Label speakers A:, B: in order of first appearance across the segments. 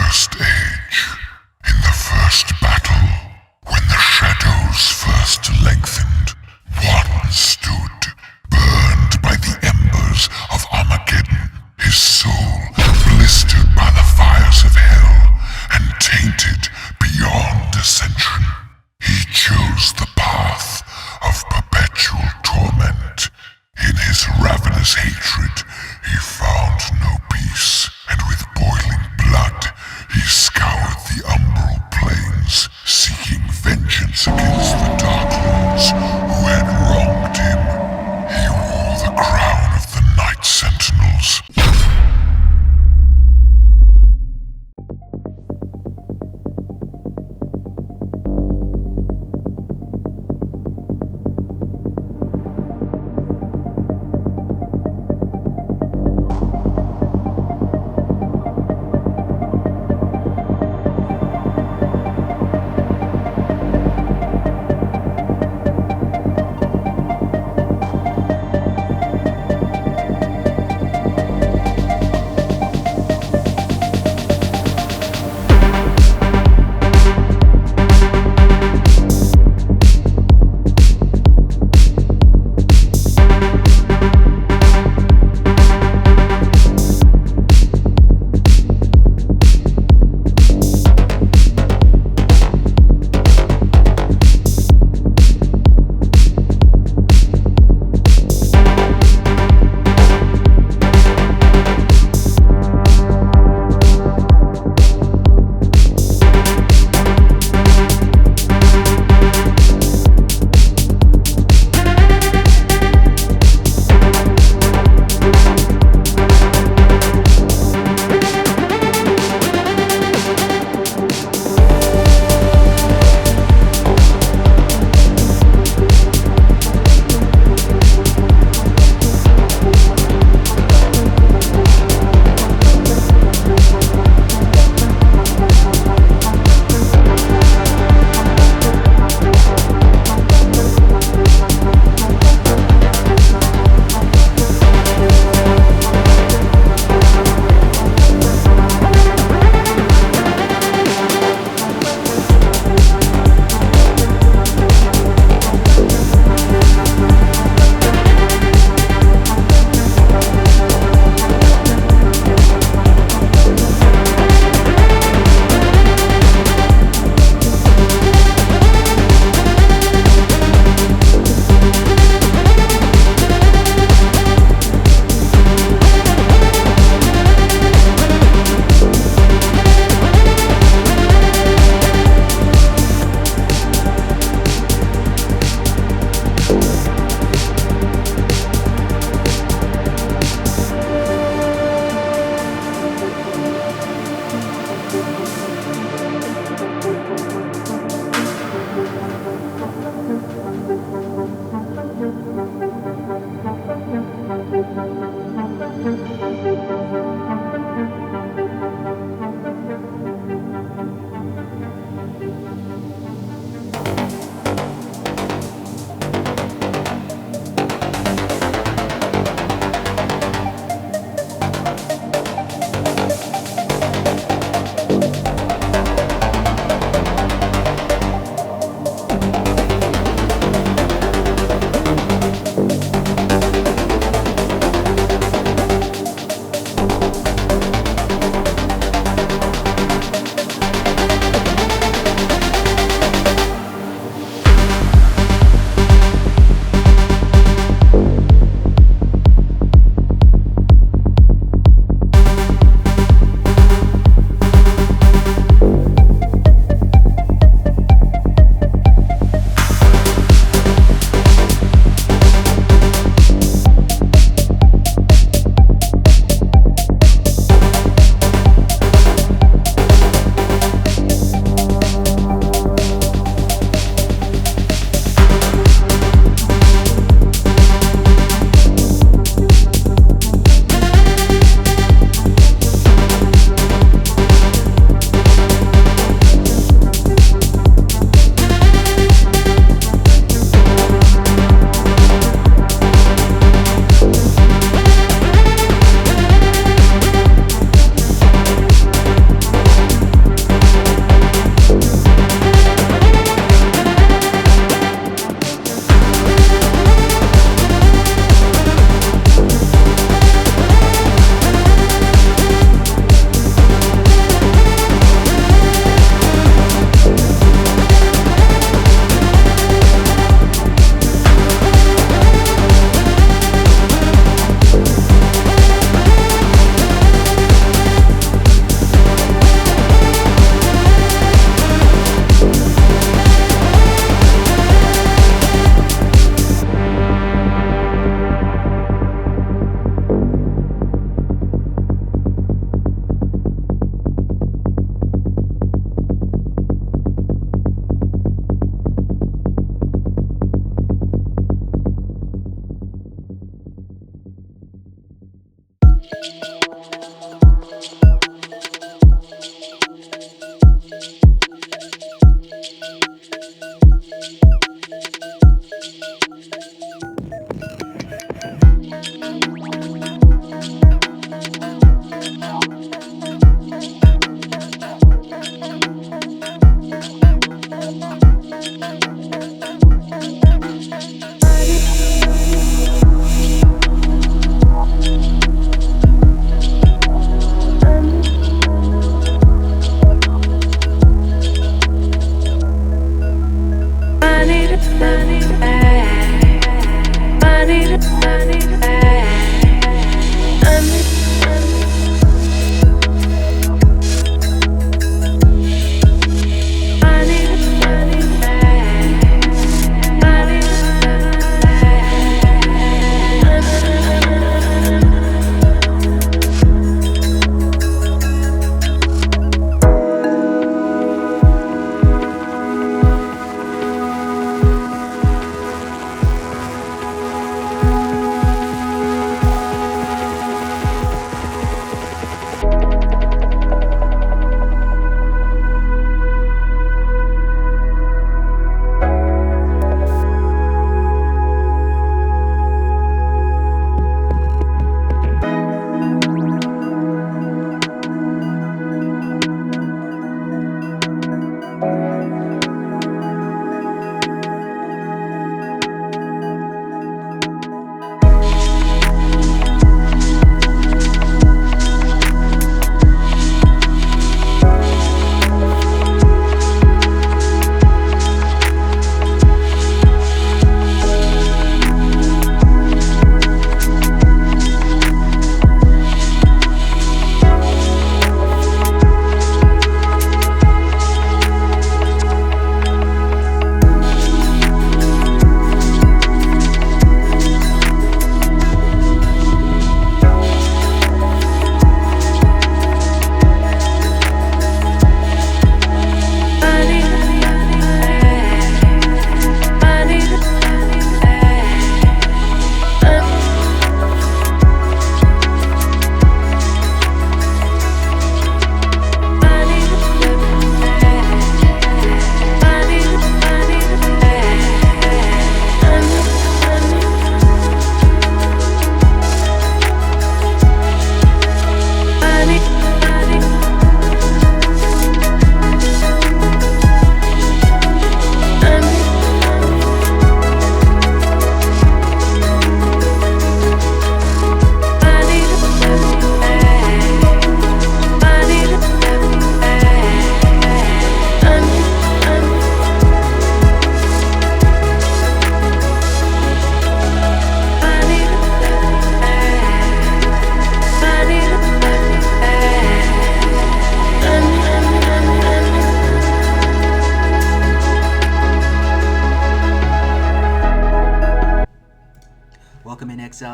A: first age, in the first battle, when the shadows first lengthened, one stood, burned by the embers of Armageddon, his soul blistered by the fires of hell, and tainted beyond ascension. He chose the path of perpetual torment. In his ravenous hatred, he found no peace, and with boiling blood, he scoured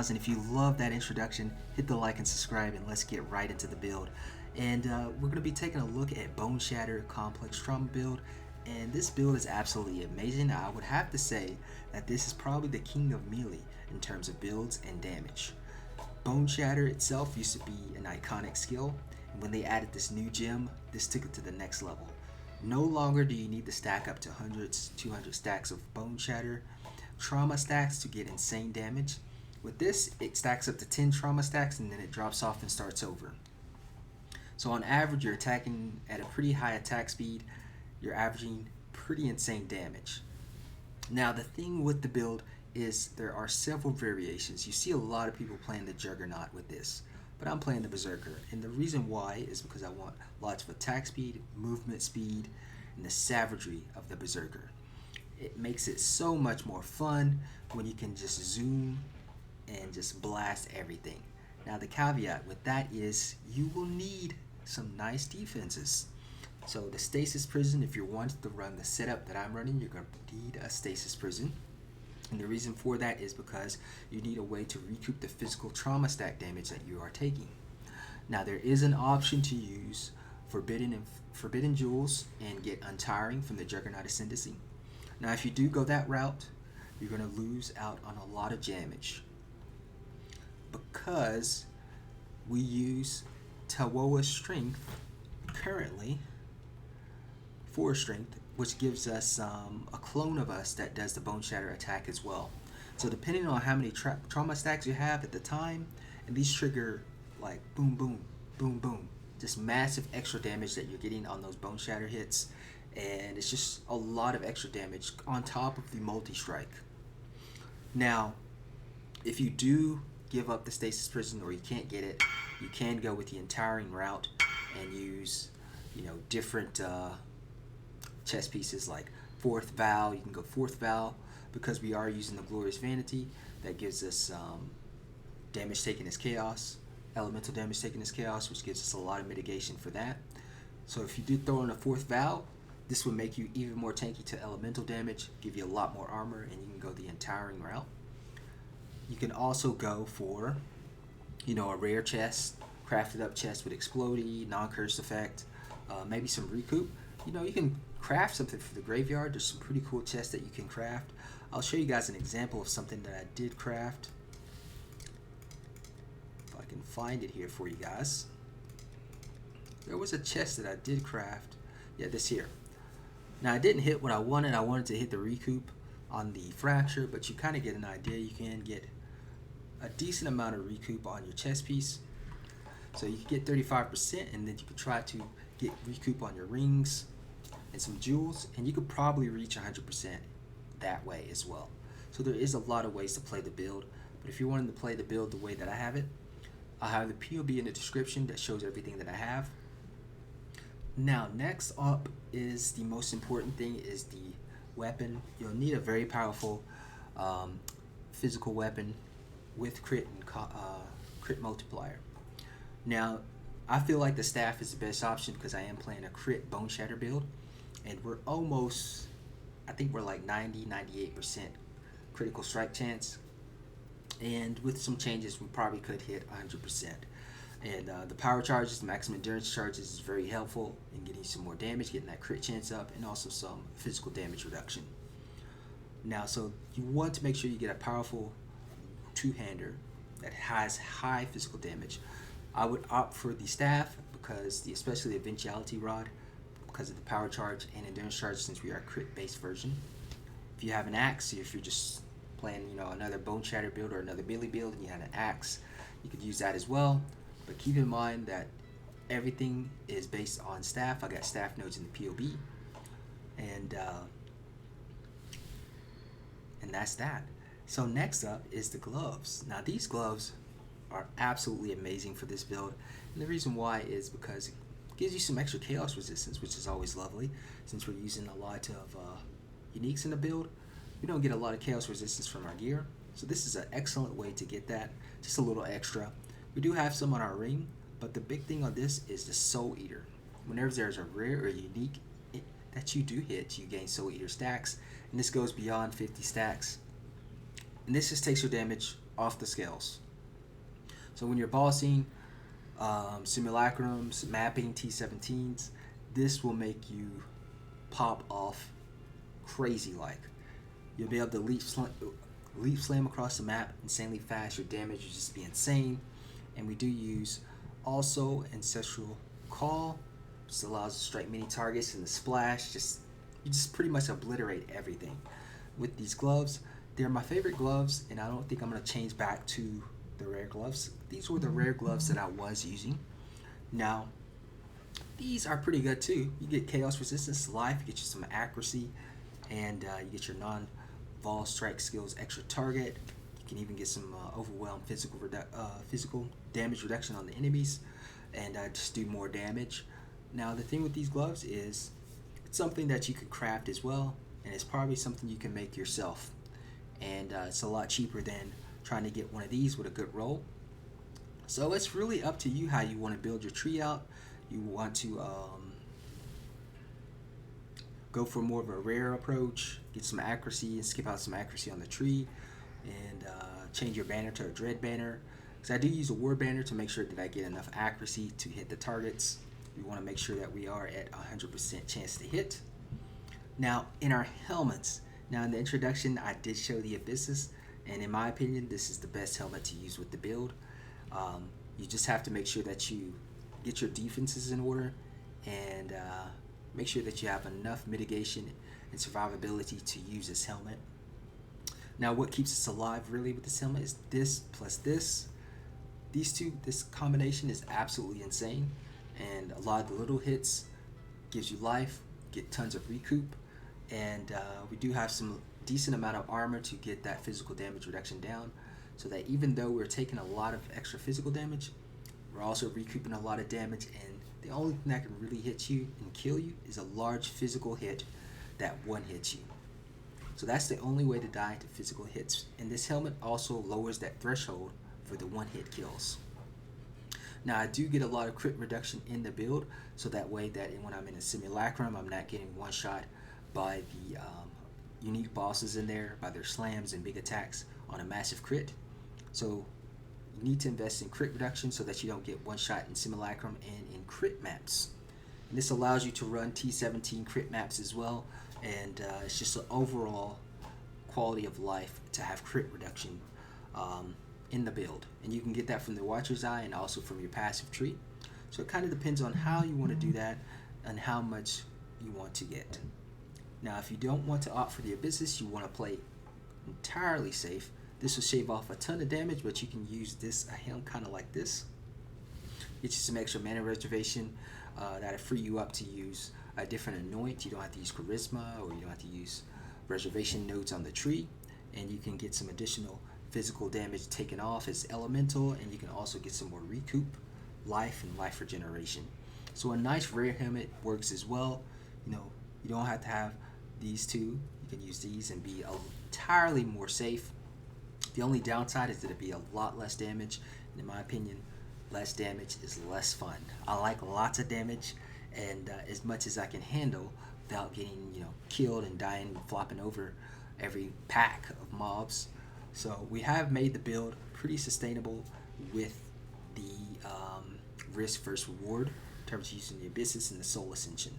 B: guys, and if you love that introduction, hit the like and subscribe, and let's get right into the build. And we're going to be taking a look at Bone Shatter Complex Trauma build, and this build is absolutely amazing. I would have to say that this is probably the king of melee in terms of builds and damage. Bone Shatter itself used to be an iconic skill, and when they added this new gem, this took it to the next level. No longer do you need to stack up to hundreds, 200 stacks of Bone Shatter trauma stacks to get insane damage. With this, it stacks up to 10 trauma stacks and then it drops off and starts over. So on average, you're attacking at a pretty high attack speed. You're averaging pretty insane damage. Now the thing with the build is there are several variations. You see a lot of people playing the Juggernaut with this, but I'm playing the Berserker, and the reason why is because I want lots of attack speed, movement speed, and the savagery of the Berserker. It makes it so much more fun when you can just zoom and just blast everything. Now the caveat with that is you will need some nice defenses. So the Stasis Prison, if you're wanting to run the setup that I'm running, you're going to need a Stasis Prison. And the reason for that is because you need a way to recoup the physical trauma stack damage that you are taking. Now there is an option to use Forbidden Jewels and get Untiring from the Juggernaut Ascendancy. Now if you do go that route, you're going to lose out on a lot of damage because we use Tawoa's Strength currently for strength, which gives us a clone of us that does the Bone Shatter attack as well. So depending on how many trauma stacks you have at the time, and these trigger like boom boom boom boom, just massive extra damage that you're getting on those Bone Shatter hits, and it's just a lot of extra damage on top of the multi-strike. Now if you do give up the Stasis Prison or you can't get it, you can go with the Untiring route and use different chess pieces like Fourth Vow. You can go Fourth Vow because we are using the Glorious Vanity. That gives us damage taken as chaos, elemental damage taken as chaos, which gives us a lot of mitigation for that. So if you did throw in a Fourth Vow, this would make you even more tanky to elemental damage, give you a lot more armor, and you can go the Untiring route. You can also go for a rare chest, crafted up chest with Explodey, non-cursed effect, maybe some recoup. You can craft something for the graveyard. There's some pretty cool chests that you can craft. I'll show you guys an example of something that I did craft. If I can find it here for you guys. There was a chest that I did craft. Yeah, this here. Now I didn't hit what I wanted. I wanted to hit the recoup on the fracture, but you kind of get an idea. You can get a decent amount of recoup on your chest piece. So you can get 35%, and then you can try to get recoup on your rings and some jewels, and you could probably reach 100% that way as well. So there is a lot of ways to play the build, but if you're wanting to play the build the way that I have it, I'll have the POB in the description that shows everything that I have. Now next up is the most important thing, is the weapon. You'll need a very powerful physical weapon with crit and crit multiplier. Now I feel like the staff is the best option because I am playing a crit Bone Shatter build, and we're almost, I think we're like 98% critical strike chance, and with some changes we probably could hit 100%. And the power charges, the maximum endurance charges, is very helpful in getting some more damage, getting that crit chance up, and also some physical damage reduction. Now, so you want to make sure you get a powerful two-hander that has high physical damage. I would opt for the staff because especially the Eventuality Rod, because of the power charge and endurance charge, since we are a crit-based version. If you have an axe, if you're just playing another Bone Shatter build or another melee build and you have an axe, you could use that as well. But keep in mind that everything is based on staff. I got staff nodes in the POB, and that's that. So next up is the gloves. Now these gloves are absolutely amazing for this build, and the reason why is because it gives you some extra chaos resistance, which is always lovely. Since we're using a lot of uniques in the build, we don't get a lot of chaos resistance from our gear, so this is an excellent way to get that, just a little extra. We do have some on our ring, but the big thing on this is the Soul Eater. Whenever there's a rare or unique that you do hit, you gain Soul Eater stacks, and this goes beyond 50 stacks. And this just takes your damage off the scales. So when you're bossing simulacrums, mapping T17s, this will make you pop off crazy like. You'll be able to leap slam across the map insanely fast. Your damage will just be insane. And we do use also Ancestral Call, which allows us to strike many targets, and the splash you just pretty much obliterate everything. With these gloves, they're my favorite gloves, and I don't think I'm going to change back to the rare gloves. These were the rare gloves that I was using. Now, these are pretty good too. You get chaos resistance, life, you get you some accuracy, and you get your non-vol strike skills extra target. You can even get some overwhelm physical damage reduction on the enemies, and just do more damage. Now the thing with these gloves is it's something that you could craft as well, and it's probably something you can make yourself, and it's a lot cheaper than trying to get one of these with a good roll. So it's really up to you how you want to build your tree out. You want to go for more of a rare approach, get some accuracy and skip out some accuracy on the tree, and change your banner to a dread banner, because I do use a war banner to make sure that I get enough accuracy to hit the targets. We want to make sure that we are at 100% chance to hit. Now in our helmets, now in the introduction I did show the Abysses, and in my opinion this is the best helmet to use with the build. You just have to make sure that you get your defenses in order, and make sure that you have enough mitigation and survivability to use this helmet. Now what keeps us alive really with this helmet is this plus this. These two, this combination is absolutely insane, and a lot of the little hits gives you life, get tons of recoup, and we do have some decent amount of armor to get that physical damage reduction down, so that even though we're taking a lot of extra physical damage, we're also recouping a lot of damage, and the only thing that can really hit you and kill you is a large physical hit that one hits you. So that's the only way to die to physical hits, and this helmet also lowers that threshold for the one hit kills. Now I do get a lot of crit reduction in the build, so that way that when I'm in a simulacrum I'm not getting one shot by the unique bosses in there, by their slams and big attacks on a massive crit. So you need to invest in crit reduction so that you don't get one shot in simulacrum and in crit maps. And this allows you to run T17 crit maps as well, and it's just an overall quality of life to have crit reduction in the build, and you can get that from the Watcher's Eye and also from your passive tree. So it kind of depends on how you want to do that and how much you want to get. Now if you don't want to opt for the Abysses, you want to play entirely safe, this will shave off a ton of damage, but you can use this a helm kind of like this, get you some extra mana reservation that'll free you up to use a different anoint. You don't have to use charisma, or you don't have to use reservation nodes on the tree, and you can get some additional physical damage taken off as elemental, and you can also get some more recoup, life, and life regeneration. So a nice rare helmet works as well. You don't have to have these two. You can use these and be entirely more safe. The only downside is that it'd be a lot less damage, and in my opinion less damage is less fun. I like lots of damage, and as much as I can handle without getting killed and dying and flopping over every pack of mobs. So we have made the build pretty sustainable with the risk versus reward in terms of using the Abysses and the Soul Ascension.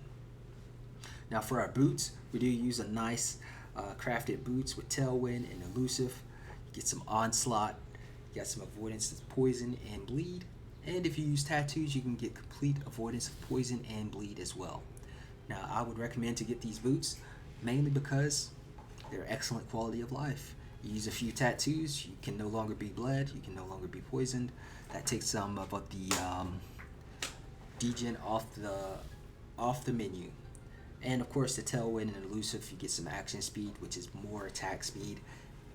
B: Now for our boots, we do use a nice crafted boots with Tailwind and Elusive. You get some Onslaught, you got some avoidance of poison and bleed, and if you use tattoos you can get complete avoidance of poison and bleed as well. Now I would recommend to get these boots mainly because they're excellent quality of life. You use a few tattoos, you can no longer be bled, you can no longer be poisoned. That takes some of the degen off the menu. And of course the Tailwind and Elusive, you get some action speed, which is more attack speed.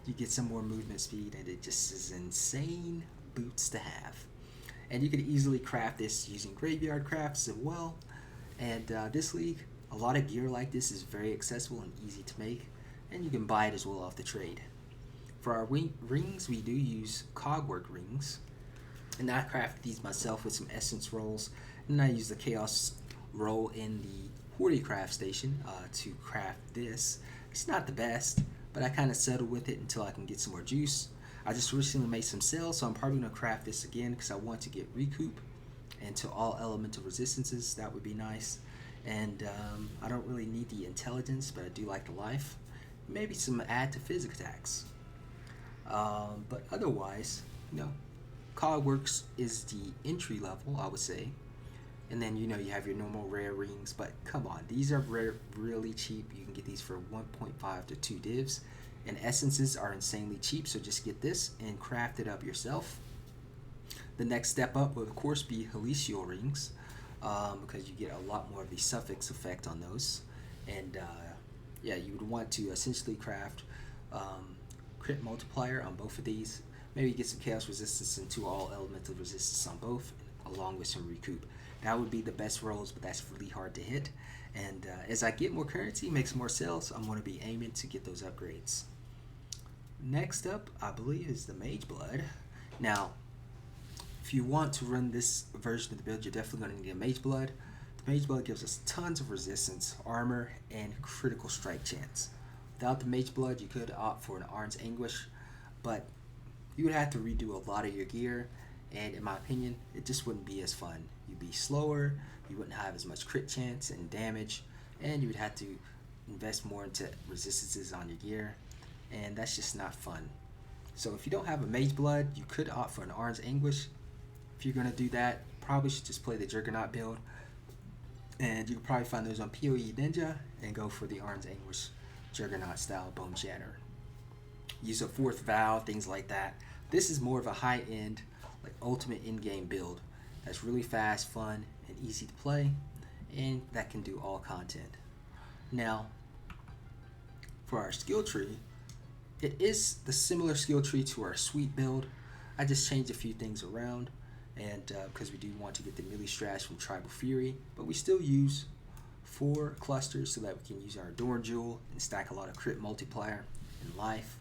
B: You get some more movement speed, and it just is insane boots to have. And you can easily craft this using graveyard crafts as well. And this league, a lot of gear like this is very accessible and easy to make, and you can buy it as well off the trade. For our rings, we do use cogwork rings, and I crafted these myself with some essence rolls, and I use the chaos roll in the Horde craft station to craft this. It's not the best, but I kind of settle with it until I can get some more juice. I I just recently made some sales, so I'm probably going to craft this again because I want to get recoup into all elemental resistances. That would be nice. And I don't really need the intelligence, but I do like the life. Maybe some add to physical attacks. But otherwise, Cogworks is the entry level, I would say. And then, you have your normal rare rings. But come on, these are really cheap. You can get these for 1.5 to 2 divs. And essences are insanely cheap, so just get this and craft it up yourself. The next step up will, of course, be Halicial rings, because you get a lot more of the suffix effect on those. And you would want to essentially craft crit multiplier on both of these. Maybe get some chaos resistance into all elemental resistance on both, along with some recoup. That would be the best rolls, but that's really hard to hit. And as I get more currency, make some more sales, I'm going to be aiming to get those upgrades. Next up, I believe, is the Mage Blood. Now, if you want to run this version of the build, you're definitely going to need a Mage Blood. The Mage Blood gives us tons of resistance, armor, and critical strike chance. Without the Mage Blood, you could opt for an Arn's Anguish, but you would have to redo a lot of your gear, and in my opinion, it just wouldn't be as fun. You'd be slower, you wouldn't have as much crit chance and damage, and you would have to invest more into resistances on your gear, and that's just not fun. So if you don't have a Mage Blood, you could opt for an Arn's Anguish. If you're going to do that, probably should just play the Juggernaut build, and you can probably find those on PoE Ninja and go for the Arn's Anguish Juggernaut style Bone Shatter. Use a 4th Vow, things like that. This is more of a high-end, like ultimate in-game build that's really fast, fun, and easy to play, and that can do all content. Now, for our skill tree, it is the similar skill tree to our sweet build. I just changed a few things around, and because we do want to get the melee strats from Tribal Fury, but we still use 4 clusters so that we can use our Adorn Jewel and stack a lot of crit multiplier and life.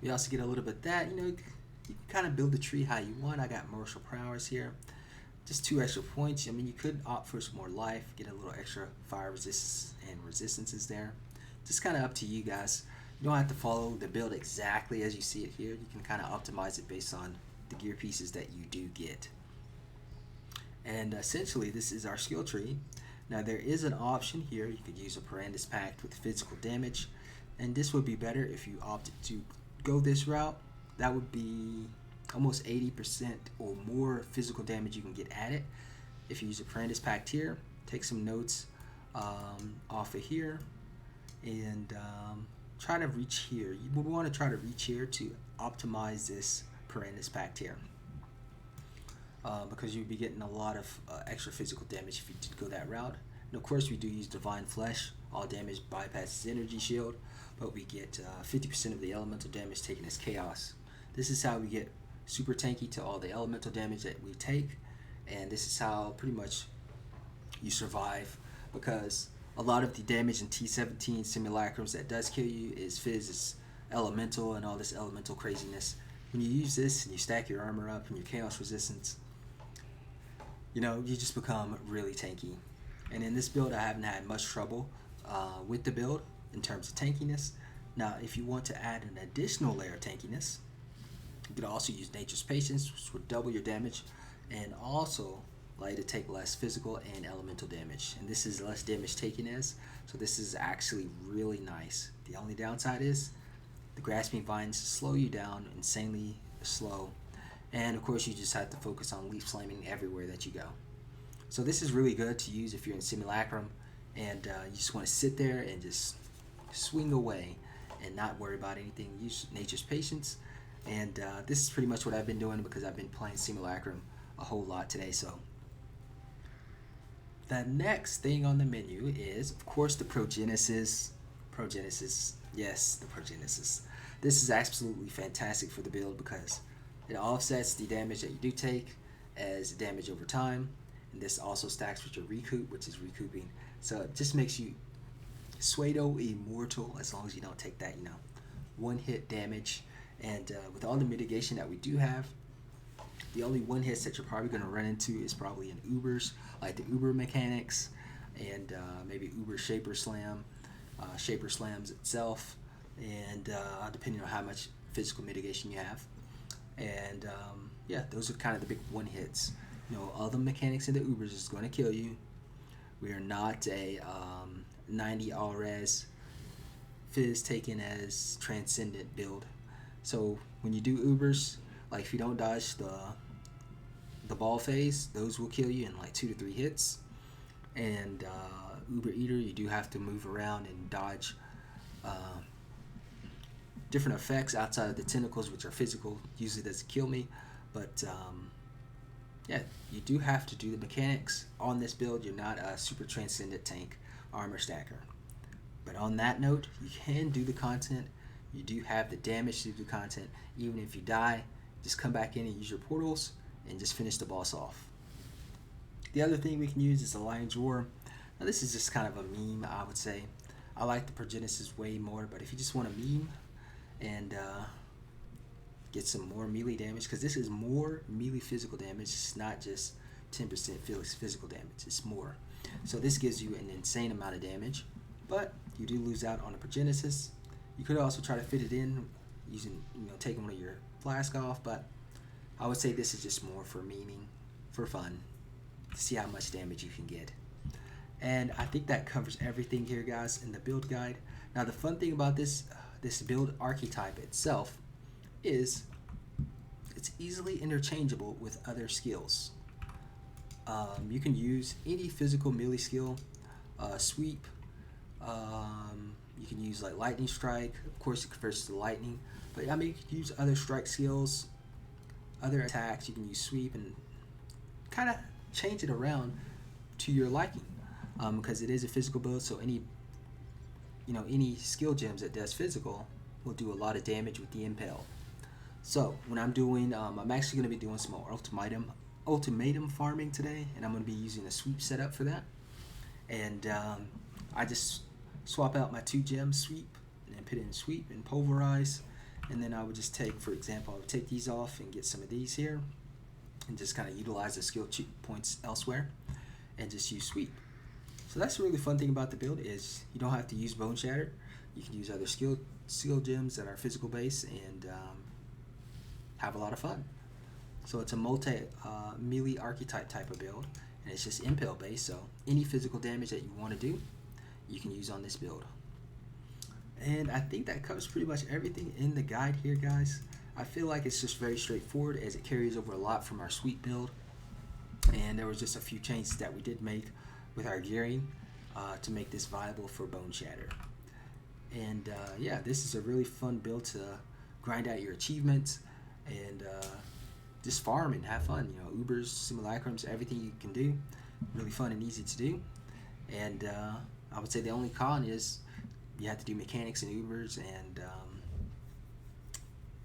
B: We also get a little bit of that, you can kind of build the tree how you want. I got martial prowess here, just 2 extra points. I mean, you could opt for some more life, get a little extra fire resistance and resistances there. Just kind of up to you guys. You don't have to follow the build exactly as you see it here. You can kind of optimize it based on the gear pieces that you do get. And essentially, this is our skill tree. Now, there is an option here. You could use a Parandus Pact with physical damage, and this would be better if you opted to go this route. That would be almost 80% or more physical damage you can get at it. If you use a Parandus Pact here, take some notes off of here, and try to reach here. You would want to try to reach here to optimize this Parandus Pact here, because you'd be getting a lot of extra physical damage if you did go that route. And of course, we do use Divine Flesh. All damage bypasses Energy Shield, but we get 50% of the elemental damage taken as chaos. This is how we get super tanky to all the elemental damage that we take, and this is how pretty much you survive, because a lot of the damage in T17 Simulacrums that does kill you is Fizz, is elemental, and all this elemental craziness. When you use this and you stack your armor up and your chaos resistance, you just become really tanky. And in this build, I haven't had much trouble with the build in terms of tankiness. Now, if you want to add an additional layer of tankiness, you could also use Nature's Patience, which would double your damage, and also allow you to take less physical and elemental damage. And this is less damage taken as, so this is actually really nice. The only downside is the Grasping Vines slow you down insanely slow, and of course you just have to focus on leaf slamming everywhere that you go. So this is really good to use if you're in Simulacrum and you just want to sit there and just swing away and not worry about anything. Use Nature's Patience, and this is pretty much what I've been doing because I've been playing Simulacrum a whole lot today. So the next thing on the menu is, of course, the Progenesis. Yes, the Progenesis. This is absolutely fantastic for the build because it offsets the damage that you do take as damage over time, and this also stacks with your recoup, which is recouping. So it just makes you pseudo immortal as long as you don't take that, one hit damage. And with all the mitigation that we do have, the only one hits that you're probably going to run into is probably in Ubers, like the Uber mechanics, and maybe Uber Shaper Slam, Shaper Slams itself, and depending on how much physical mitigation you have. And yeah, those are kind of the big one hits. You know, all the mechanics in the Ubers is going to kill you. We are not a 90 all res fizz taken as transcendent build. So when you do Ubers, like if you don't dodge the ball phase, those will kill you in like 2 to 3 hits. And Uber Eater, you do have to move around and dodge different effects outside of the tentacles, which are physical. Usually doesn't kill me, but yeah, you do have to do the mechanics on this build. You're not a super transcendent tank armor stacker. But on that note, you can do the content. You do have the damage to do the content. Even if you die, just come back in and use your portals and just finish the boss off. The other thing we can use is the Lion's Roar. Now this is just kind of a meme, I would say. I like the Progenesis way more, but if you just want a meme and get some more melee damage, because this is more melee physical damage, it's not just 10% physical damage, it's more. So this gives you an insane amount of damage, but you do lose out on the Progenesis. You could also try to fit it in using, taking one of your flask off, but I would say this is just more for memeing, for fun, to see how much damage you can get. And I think that covers everything here, guys, in the build guide. Now the fun thing about this build archetype itself is it's easily interchangeable with other skills. You can use any physical melee skill, sweep. You can use like lightning strike. Of course, it converts to lightning, but I mean you can use other strike skills, other attacks. You can use sweep and kind of change it around to your liking, because it is a physical build. So any skill gems that does physical will do a lot of damage with the impale. So when I'm doing, I'm actually going to be doing some more ultimatum farming today, and I'm going to be using a sweep setup for that. And I just swap out my 2 gems, sweep, and put it in sweep and pulverize. And then I would just take, for example, I would take these off and get some of these here, and just kind of utilize the skill points elsewhere, and just use sweep. So that's the really fun thing about the build is you don't have to use Bone Shatter. You can use other skill gems that are physical base and have a lot of fun. So it's a melee archetype type of build, and it's just impale based. So any physical damage that you want to do, you can use on this build. And I think that covers pretty much everything in the guide here, guys. I feel like it's just very straightforward as it carries over a lot from our sweep build. And there was just a few changes that we did make with our gearing to make this viable for Bone Shatter. And yeah, this is a really fun build to grind out your achievements and just farm and have fun. Ubers, simulacrums, everything you can do. Really fun and easy to do. And I would say the only con is you have to do mechanics and Ubers, and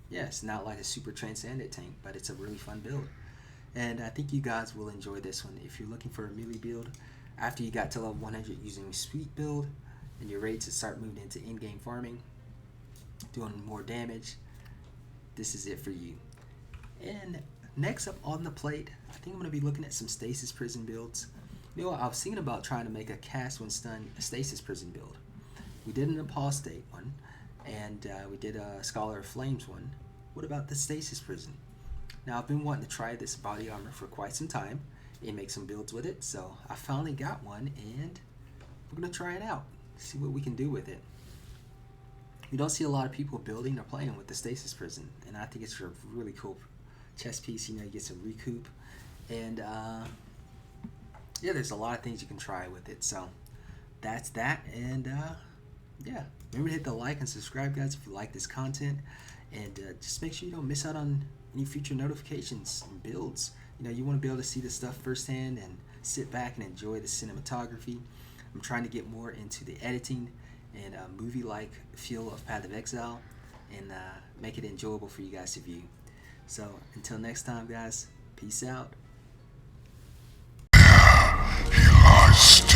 B: yeah, it's not like a super transcendent tank, but it's a really fun build. And I think you guys will enjoy this one. If you're looking for a melee build, after you got to level 100 using sweep build, and you're ready to start moving into in-game farming, doing more damage, this is it for you. And next up on the plate, I think I'm going to be looking at some Stasis prison builds. I was thinking about trying to make a cast when stun Stasis prison build. We did an apostate one, and we did a Scholar of Flames one. What about the Stasis prison? Now I've been wanting to try this body armor for quite some time and make some builds with it, so I finally got one, and we're going to try it out, see what we can do with it. You don't see a lot of people building or playing with the Stasis prison, and I think it's a really cool chess piece. You get some recoup, and yeah, there's a lot of things you can try with it. So that's that, and yeah, remember to hit the like and subscribe, guys, if you like this content, and just make sure you don't miss out on any future notifications and builds. You want to be able to see this stuff firsthand and sit back and enjoy the cinematography. I'm trying to get more into the editing and movie-like feel of Path of Exile, and make it enjoyable for you guys to view. So until next time, guys, peace out.
A: He lies still.